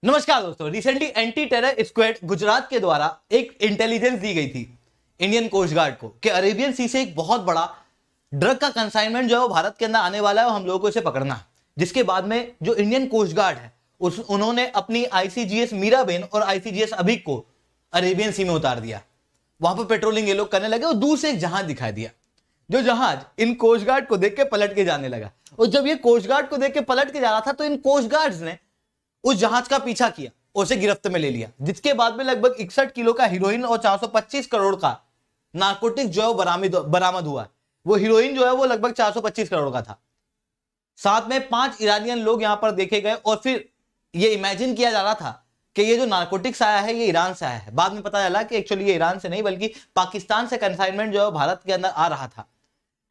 नमस्कार दोस्तों, recently anti terror squad Gujarat के द्वारा एक इंटेलिजेंस दी गई थी इंडियन कोस्ट गार्ड को कि अरेबियन सी से एक बहुत बड़ा ड्रग का कंसाइनमेंट जो है वो भारत के अंदर आने वाला है और हम लोगों को इसे पकड़ना है। जिसके बाद में जो इंडियन कोस्ट गार्ड है उन्होंने अपनी आईसीजीएस मीराबेन और आईसीजीएस अभिक को अरेबियन सी में उतार दिया। वहां पर पेट्रोलिंग ये लोग करने लगे और दूर से एक जहाज दिखाई दिया, जो जहाज इन कोस्ट गार्ड को देख के पलट के जाने लगा। और जब ये कोस्ट गार्ड को देख के पलट के जा रहा था तो इन कोस्ट गार्ड्स ने उस जहाज का पीछा किया, उसे गिरफ्त में ले लिया, जिसके बाद में लगभग 61 किलो का हीरोइन और 425 करोड़ का नारकोटिक जो है बरामद हुआ। वो हीरोइन जो है वो लगभग 425 करोड़ का था। साथ में 5 ईरानियन लोग यहां पर देखे गए और फिर ये इमेजिन किया जा रहा था कि ये जो नारकोटिक्स आया है ये ईरान से आया है। बाद में पता चला कि एक्चुअली ये ईरान से नहीं बल्कि पाकिस्तान से कंसाइनमेंट जो है भारत के अंदर आ रहा था।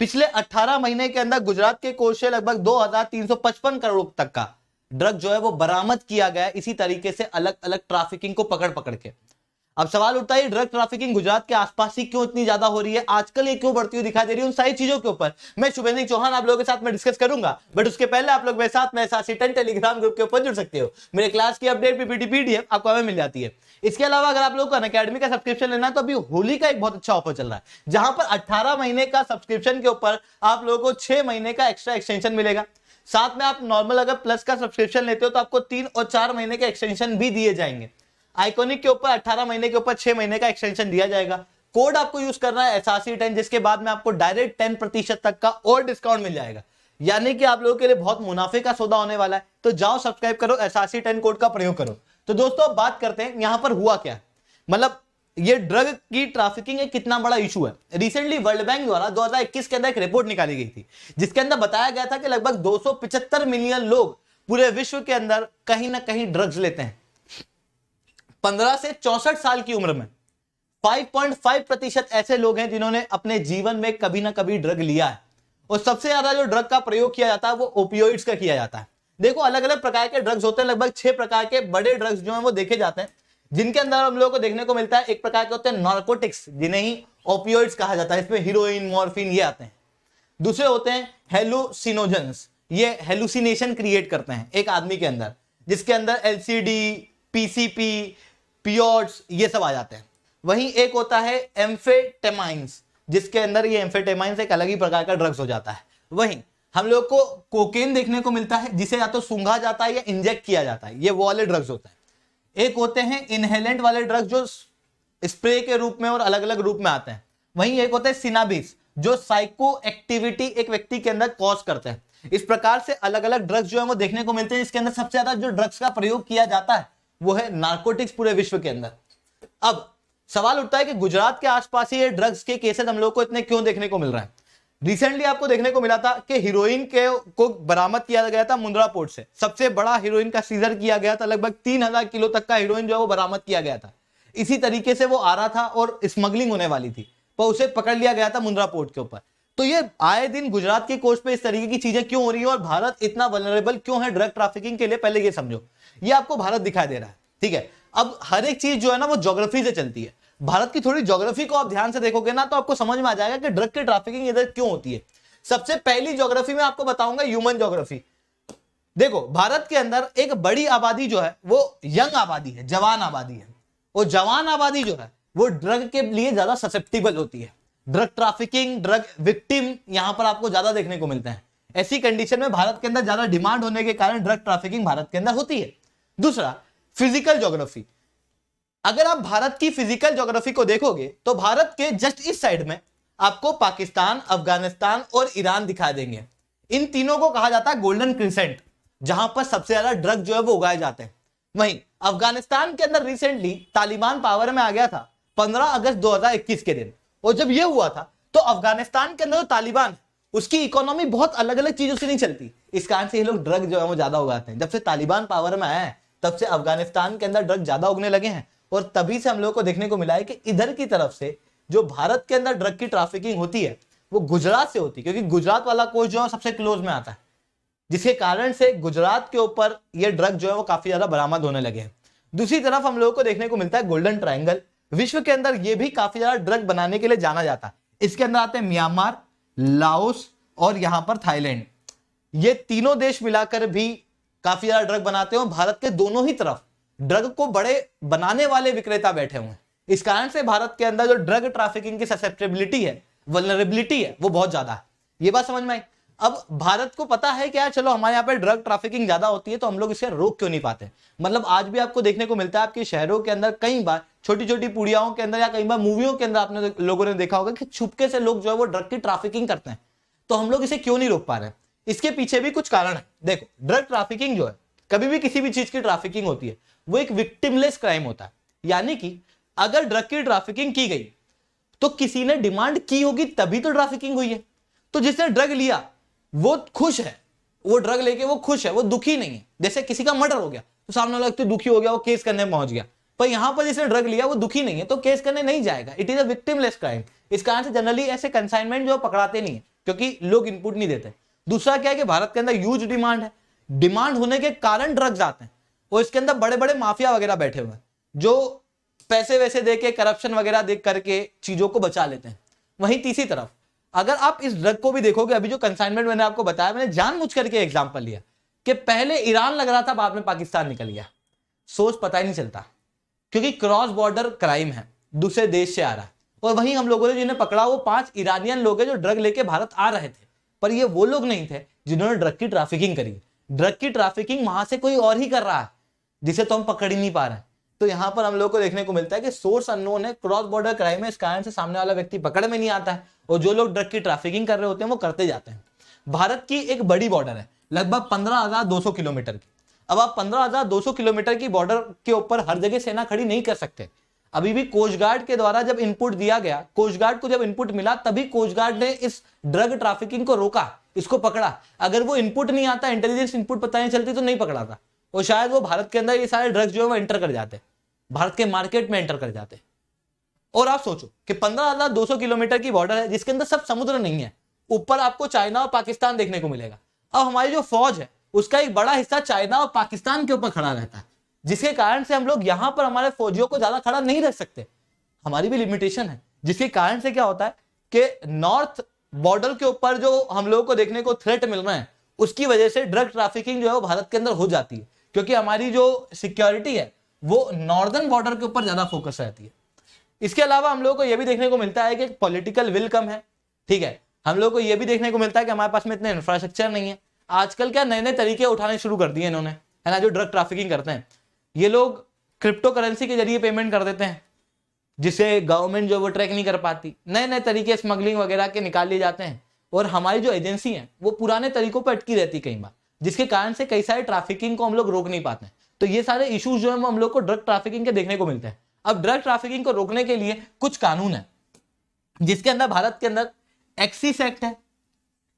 पिछले 18 महीने के अंदर गुजरात के कोष से लगभग 2355 करोड़ तक का ड्रग जो है वो बरामद किया गया, इसी तरीके से अलग अलग ट्रैफिकिंग को पकड़ पकड़ के। अब सवाल उठता है ड्रग ट्रैफिकिंग गुजरात के आसपास ही क्यों इतनी ज्यादा हो रही है, आजकल ये क्यों बढ़ती हुई दिखाई दे रही है, उन सारी चीजों के ऊपर मैं शुभेंद्र सिंह चौहान आप लोगों के साथ में डिस्कस करूंगा। बट उसके पहले आप लोग मेरे साथ में SRC10 टेलीग्राम ग्रुप के ऊपर जुड़ सकते हो। मेरे क्लास की अपडेट पीपीटी पीडीएफ आपको हमें मिल जाती है। इसके अलावा अगर आप लोग को अनअकैडमी का सब्सक्रिप्शन लेना है तो अभी होली का एक बहुत अच्छा ऑफर चल रहा है, जहां पर 18 महीने का सब्सक्रिप्शन के ऊपर आप लोगों को 6 महीने का एक्स्ट्रा एक्सटेंशन मिलेगा। साथ में आप नॉर्मल अगर प्लस का सब्सक्रिप्शन लेते हो तो आपको 3 और 4 महीने के एक्सटेंशन भी दिए जाएंगे। आइकॉनिक के ऊपर 18 महीने के ऊपर 6 महीने का एक्सटेंशन दिया जाएगा। कोड आपको यूज करना है SRC10, जिसके बाद में आपको डायरेक्ट 10% तक का और डिस्काउंट मिल जाएगा, यानी कि आप लोगों के लिए बहुत मुनाफे का सौदा होने वाला है। तो जाओ सब्सक्राइब करो, SRC10 कोड का प्रयोग करो। तो दोस्तों अब बात करते हैं यहां पर हुआ क्या, मतलब ये ड्रग की ट्रैफिकिंग एक कितना बड़ा इशू है। रिसेंटली वर्ल्ड बैंक द्वारा 2021 के अंदर एक रिपोर्ट निकाली गई थी, जिसके अंदर बताया गया था कि लगभग 275 मिलियन लोग पूरे विश्व के अंदर कहीं ना कहीं ड्रग्स लेते हैं। 15 से 64 साल की उम्र में 5.5% ऐसे लोग हैं जिन्होंने अपने जीवन में कभी ना कभी ड्रग लिया है। और सबसे ज्यादा जो ड्रग का प्रयोग किया जाता है वो ओपियोइड्स का किया जाता है। देखो अलग अलग प्रकार के ड्रग्स होते हैं, लगभग 6 प्रकार के बड़े ड्रग्स जो हैं वो देखे जाते हैं, जिनके अंदर हम लोगों को देखने को मिलता है। एक प्रकार के होते हैं नार्कोटिक्स, जिन्हें ही ओपियोइड्स कहा जाता है, इसमें हीरोइन मॉर्फिन ये आते हैं। दूसरे होते हैं हेलुसिनोजेंस, ये हेलुसिनेशन क्रिएट करते हैं एक आदमी के अंदर, जिसके अंदर LSD, PCP, पियोट्स ये सब आ जाते हैं। वहीं एक होता है एम्फेटेमाइंस, जिसके अंदर ये एम्फेटेमाइंस एक अलग ही प्रकार का ड्रग्स हो जाता है। वहीं हम लोग को कोकेन देखने को मिलता है, जिसे या तो सूंघा जाता है या इंजेक्ट किया जाता है, ये वो वाले ड्रग्स होते हैं। एक होते हैं इनहेलेंट वाले ड्रग्स जो स्प्रे के रूप में और अलग अलग रूप में आते हैं। वहीं एक होता है सिनाबिस, जो साइको एक्टिविटी एक व्यक्ति के अंदर कॉज करते हैं। इस प्रकार से अलग अलग ड्रग्स जो है वो देखने को मिलते हैं। इसके अंदर सबसे ज्यादा जो ड्रग्स का प्रयोग किया जाता है वो है नार्कोटिक्स पूरे विश्व के अंदर। अब सवाल उठता है कि गुजरात के आसपास ही ये ड्रग्स के केसेस हम लोग को इतने क्यों देखने को मिल रहे हैं। रिसेंटली आपको देखने को मिला था कि हीरोइन को बरामद किया गया था मुंद्रा पोर्ट से। सबसे बड़ा हीरोइन का सीजर किया गया था, लगभग 3000 किलो तक का हीरोइन जो है वो बरामद किया गया था। इसी तरीके से वो आ रहा था और स्मगलिंग होने वाली थी, पर उसे पकड़ लिया गया था मुंद्रा पोर्ट के ऊपर। तो ये आए दिन गुजरात के कोस्ट पे इस तरीके की चीजें क्यों हो रही है और भारत इतना वल्नरेबल क्यों है ड्रग ट्रैफिकिंग के लिए, पहले ये समझो। ये आपको भारत दिखाई दे रहा है, ठीक है। अब हर एक चीज जो है ना वो ज्योग्राफी से चलती है। भारत की थोड़ी ज्योग्राफी को आप ध्यान से देखोगे ना तो आपको समझ में आ जाएगा कि ड्रग की ट्रैफिकिंग इधर क्यों होती है। सबसे पहली ज्योग्राफी में आपको बताऊंगा ह्यूमन ज्योग्राफी। देखो भारत के अंदर एक बड़ी आबादी जो है वो यंग आबादी है, जवान आबादी है। और जवान आबादी जो है वो ड्रग के लिए ज्यादा ससेप्टेबल होती है। ड्रग ट्रैफिकिंग, ड्रग विक्टिम यहां पर आपको ज्यादा देखने को मिलते हैं। ऐसी कंडीशन में भारत के अंदर ज्यादा डिमांड होने के कारण ड्रग ट्रैफिकिंग भारत के अंदर होती है। दूसरा फिजिकल ज्योग्राफी। अगर आप भारत की फिजिकल ज्योग्राफी को देखोगे तो भारत के जस्ट इस साइड में आपको पाकिस्तान, अफगानिस्तान और ईरान दिखाई देंगे। इन तीनों को कहा जाता है गोल्डन क्रिसेंट, जहां पर सबसे ज्यादा ड्रग जो है वो उगाए जाते हैं। वहीं अफगानिस्तान के अंदर रिसेंटली तालिबान पावर में आ गया था 15 अगस्त 2021 के दिन। और जब यह हुआ था तो अफगानिस्तान के अंदर जो तालिबान, उसकी इकोनॉमी बहुत अलग अलग चीजों से नहीं चलती। इस कारण से ये लोग ड्रग जो है वो ज्यादा उगाते हैं। जब से तालिबान पावर में आया है तब से अफगानिस्तान के अंदर ड्रग ज्यादा उगने लगे हैं। और तभी से हम लोग को देखने को मिला है कि इधर की तरफ से जो भारत के अंदर ड्रग की ट्रैफिकिंग होती है वो गुजरात से होती है, क्योंकि गुजरात वाला कोस्ट जो है सबसे क्लोज में आता है, जिसके कारण से गुजरात के ऊपर ये ड्रग जो है वो काफी ज्यादा बरामद होने लगे हैं। दूसरी तरफ हम लोगों को देखने को मिलता है गोल्डन ट्रायंगल। विश्व के अंदर ये भी काफी ज्यादा ड्रग बनाने के लिए जाना जाता है। इसके अंदर आते हैं म्यांमार, लाओस और यहां पर थाईलैंड। ये तीनों देश मिलाकर भी काफी ज्यादा ड्रग बनाते हैं और भारत के दोनों ही तरफ ड्रग को बड़े बनाने वाले विक्रेता बैठे हुए हैं। इस कारण से भारत के अंदर जो ड्रग ट्रैफिकिंग की ससेप्टेबिलिटी है, वल्नरेबिलिटी है, वो बहुत ज्यादा है। ये बात समझ में आई। अब भारत को पता है कि यार चलो हमारे यहाँ पे ड्रग ट्रैफिकिंग ज्यादा होती है, तो हम लोग इसे रोक क्यों नहीं पाते। मतलब आज भी आपको देखने को मिलता है आपके शहरों के अंदर कई बार छोटी छोटी पुड़ियाओं के अंदर या कई बार मूवियों के अंदर आपने लोगों ने देखा होगा कि छुपके से लोग जो है वो ड्रग की ट्रैफिकिंग करते हैं। तो हम लोग इसे क्यों नहीं रोक पा रहे हैं? इसके पीछे भी कुछ कारण है। देखो, ड्रग ट्रैफिकिंग जो है, कभी भी किसी भी चीज की ट्रैफिकिंग होती है वो एक विक्टिमलेस क्राइम होता है। यानी कि अगर ड्रग की ट्रैफिकिंग की गई तो किसी ने डिमांड की होगी तभी तो ट्रैफिकिंग हुई है। तो जिसने ड्रग लिया वो खुश है, वो ड्रग लेके वो खुश है, वो दुखी नहीं है। जैसे किसी का मर्डर हो गया तो सामने वाला व्यक्ति दुखी हो गया, वो केस करने पहुंच गया। पर यहां पर जिसने ड्रग लिया वो दुखी नहीं है तो केस करने नहीं जाएगा। It is a victimless crime. इस कारण से जनरली ऐसे कंसाइनमेंट जो पकड़ाते नहीं है क्योंकि लोग इनपुट नहीं देते। दूसरा क्या है कि भारत के अंदर ह्यूज डिमांड है। डिमांड होने के कारण ड्रग्स आते हैं और इसके अंदर बड़े बड़े माफिया वगैरह बैठे हुए हैं जो पैसे वैसे देके, करप्शन वगैरह देख करके चीजों को बचा लेते हैं। वहीं तीसरी तरफ अगर आप इस ड्रग को भी देखोगे, अभी जो कंसाइनमेंट मैंने आपको बताया, मैंने जानबूझ करके एग्जांपल लिया कि पहले ईरान लग रहा था, बाद में पाकिस्तान निकल गया। सोच पता ही नहीं चलता क्योंकि क्रॉस बॉर्डर क्राइम है, दूसरे देश से आ रहा है। और वहीं हम लोगों ने जिन्हें पकड़ा वो 5 ईरानियन लोग हैं जो ड्रग लेके भारत आ रहे थे, पर ये वो लोग नहीं थे जिन्होंने ड्रग की ट्रैफिकिंग करी। ड्रग की ट्रैफिकिंग वहां से कोई और ही कर रहा है जिसे तो हम पकड़ ही नहीं पा रहे हैं। तो यहां पर हम लोग को देखने को मिलता है कि सोर्स अननोन है, क्रॉस बॉर्डर क्राइम है। इस कारण से सामने वाला व्यक्ति पकड़ में नहीं आता है और जो लोग ड्रग की ट्रैफिकिंग कर रहे होते हैं वो करते जाते हैं। भारत की एक बड़ी बॉर्डर है, लगभग 15,200 किलोमीटर की। अब आप 15,200 किलोमीटर की बॉर्डर के ऊपर हर जगह सेना खड़ी नहीं कर सकते। अभी भी कोस्ट गार्ड के द्वारा जब इनपुट दिया गया, कोस्ट गार्ड को जब इनपुट मिला तभी कोस्ट गार्ड ने इस ड्रग ट्रैफिकिंग को रोका, इसको पकड़ा। अगर वो इनपुट नहीं आता, इंटेलिजेंस इनपुट पता नहीं चलती तो नहीं पकड़ा था और शायद वो भारत के अंदर ये सारे ड्रग्स जो है वो एंटर कर जाते, भारत के मार्केट में एंटर कर जाते। और आप सोचो कि 15,200 किलोमीटर की बॉर्डर है जिसके अंदर सब समुद्र नहीं है, ऊपर आपको चाइना और पाकिस्तान देखने को मिलेगा। अब हमारी जो फौज है उसका एक बड़ा हिस्सा चाइना और पाकिस्तान के ऊपर खड़ा रहता है, जिसके कारण से हम लोग यहां पर हमारे फौजियों को ज्यादा खड़ा नहीं रख सकते। हमारी भी लिमिटेशन है, जिसके कारण से क्या होता है कि नॉर्थ बॉर्डर के ऊपर जो हम लोगों को देखने को थ्रेट मिल रहे हैं उसकी वजह से ड्रग ट्रैफिकिंग जो है वो भारत के अंदर हो जाती है, क्योंकि हमारी जो सिक्योरिटी है वो नॉर्दर्न बॉर्डर के ऊपर ज्यादा फोकस रहती है। इसके अलावा हम लोगों को यह भी देखने को मिलता है कि पॉलिटिकल विल कम है, ठीक है। हम लोगों को यह भी देखने को मिलता है कि हमारे पास में इतने इंफ्रास्ट्रक्चर नहीं है। आजकल क्या नए नए तरीके उठाने शुरू कर दिए इन्होंने, है ना, जो ड्रग ट्रैफिकिंग करते हैं। ये लोग क्रिप्टो करेंसी के जरिए पेमेंट कर देते हैं जिसे गवर्नमेंट जो वो ट्रैक नहीं कर पाती। नए नए तरीके स्मगलिंग वगैरह के निकाल लिए जाते हैं और हमारी जो एजेंसी है वो पुराने तरीकों पर अटकी रहती कई बार, जिसके कारण से कई सारे ट्रैफिकिंग को हम लोग रोक नहीं पाते हैं। तो ये सारे इश्यूज जो है हम लोग को ड्रग ट्रैफिकिंग के देखने को मिलते हैं। अब ड्रग ट्रैफिकिंग को रोकने के लिए कुछ कानून है, जिसके अंदर भारत के अंदर एक्सिस एक्ट है,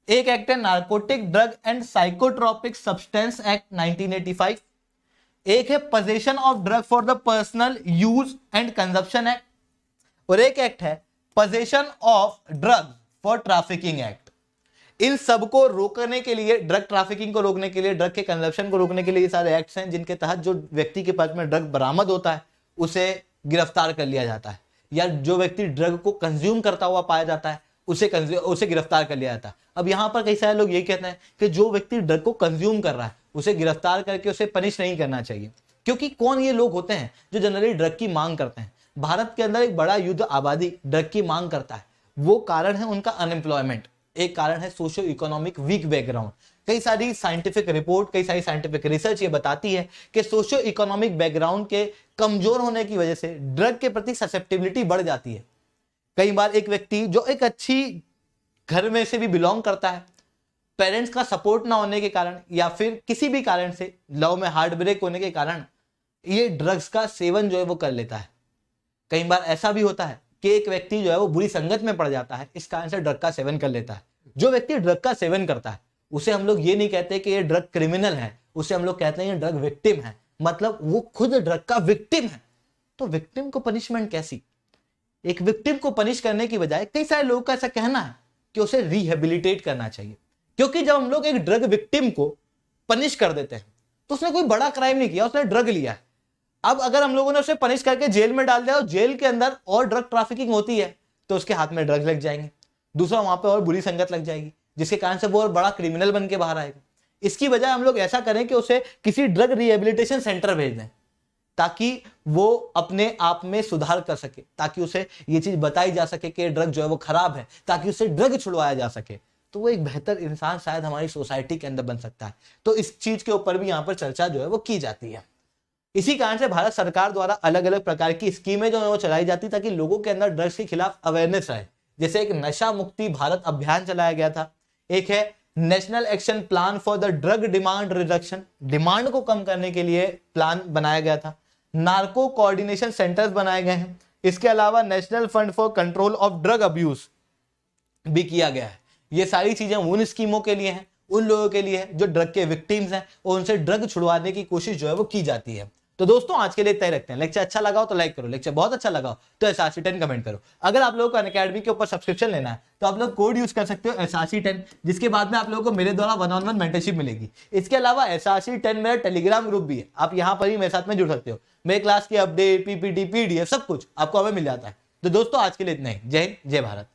एक एक्ट है narcotic drug and psychotropic substance act 1985, एक है possession of drug for the personal use and consumption act, और एक एक्ट है possession of drug for trafficking act. इन सबको रोकने के लिए, ड्रग ट्रैफिकिंग को रोकने के लिए, ड्रग के कंजप्शन को रोकने के लिए ये सारे एक्ट्स हैं जिनके तहत जो व्यक्ति के पास में ड्रग बरामद होता है उसे गिरफ्तार कर लिया जाता है, या जो व्यक्ति ड्रग को कंज्यूम करता हुआ पाया जाता है उसे गिरफ्तार कर लिया जाता है। अब यहां पर कई सारे लोग यही कहते हैं कि जो व्यक्ति ड्रग को कंज्यूम कर रहा है उसे गिरफ्तार करके उसे पनिश नहीं करना चाहिए, क्योंकि कौन ये लोग होते हैं जो जनरली ड्रग की मांग करते हैं। भारत के अंदर एक बड़ा युद्ध आबादी ड्रग की मांग करता है। वो कारण है उनका अनएम्प्लॉयमेंट, एक कारण है सोशियो इकोनॉमिक वीक बैकग्राउंड। कई सारी साइंटिफिक रिपोर्ट, कई सारी साइंटिफिक रिसर्च ये बताती है कि सोशियो इकोनॉमिक बैकग्राउंड के कमजोर होने की वजह से ड्रग के प्रति ससेप्टिबिलिटी बढ़ जाती है। कई बार एक व्यक्ति जो एक अच्छी घर में से भी बिलोंग करता है, पेरेंट्स का सपोर्ट ना होने के कारण या फिर किसी भी कारण से लव में हार्ट ब्रेक होने के कारण ये ड्रग्स का सेवन जो है वो कर लेता है। कई बार ऐसा भी होता है कि एक व्यक्ति जो है वो बुरी संगत में पड़ जाता है, इस कारण से ड्रग का सेवन कर लेता है। जो व्यक्ति ड्रग का सेवन करता है उसे हम लोग ये नहीं कहते कि ये ड्रग क्रिमिनल है, उसे हम लोग कहते हैं ये ड्रग विक्टिम है, मतलब वो खुद ड्रग का विक्टिम है। तो विक्टिम को पनिशमेंट कैसी? एक विक्टिम को पनिश करने की बजाय कई सारे लोगों का ऐसा कहना है कि उसे रिहेबिलिटेट करना चाहिए, क्योंकि जब हम लोग एक ड्रग विक्टिम को पनिश कर देते हैं तो उसने कोई बड़ा क्राइम नहीं किया, उसने ड्रग लिया है। अब अगर हम लोगों ने उसे पनिश करके जेल में डाल दिया और जेल के अंदर और ड्रग ट्रैफिकिंग होती है तो उसके हाथ में ड्रग्स लग जाएंगे, दूसरा वहां पे और बुरी संगत लग जाएगी, जिसके कारण से वो और बड़ा क्रिमिनल बन के बाहर आएगा। इसकी बजाय हम लोग ऐसा करें कि उसे किसी ड्रग रिहेबिलिटेशन सेंटर भेज दें, ताकि वो अपने आप में सुधार कर सके, ताकि उसे ये चीज बताई जा सके कि ड्रग जो है वो खराब है, ताकि उसे ड्रग छुड़वाया जा सके, तो वो एक बेहतर इंसान शायद हमारी सोसाइटी के अंदर बन सकता है। तो इस चीज के ऊपर भी यहाँ पर चर्चा जो है वो की जाती है। इसी कारण से भारत सरकार द्वारा अलग अलग प्रकार की स्कीमें जो है वो चलाई जाती ताकि लोगों के अंदर ड्रग्स के खिलाफ अवेयरनेस रहे। जैसे एक नशा मुक्ति भारत अभियान चलाया गया था, एक है national action plan for the drug demand reduction, demand को कम करने के लिए प्लान बनाया गया था, नार्को कोऑर्डिनेशन सेंटर्स बनाए गए हैं, इसके अलावा national fund for control of drug abuse भी किया गया है। ये सारी चीजें उन स्कीमों के लिए हैं, उन लोगों के लिए जो ड्रग के विक्टिम्स हैं और उनसे ड्रग छुड़वाने की कोशिश जो है वो की जाती है। तो दोस्तों आज के लिए इतना ही रखते हैं। लेक्चर अच्छा लगा हो तो लाइक करो, लेक्चर बहुत अच्छा लगा हो तो SRC10 कमेंट करो। अगर आप लोगों को अनअकैडमी के ऊपर सब्सक्रिप्शन लेना है तो आप लोग कोड यूज कर सकते हो SRC10, जिसके बाद में आप लोगों को मेरे द्वारा 1-on-1 मेंटरशिप मिलेगी। इसके अलावा SRC10 मेरा टेलीग्राम ग्रुप भी है, आप यहाँ पर ही मेरे साथ में जुड़ सकते हो। मेरे क्लास की अपडेट, PPT, PDF सब कुछ आपको हमें मिल जाता है। तो दोस्तों आज के लिए इतना ही। जय हिंद, जय भारत।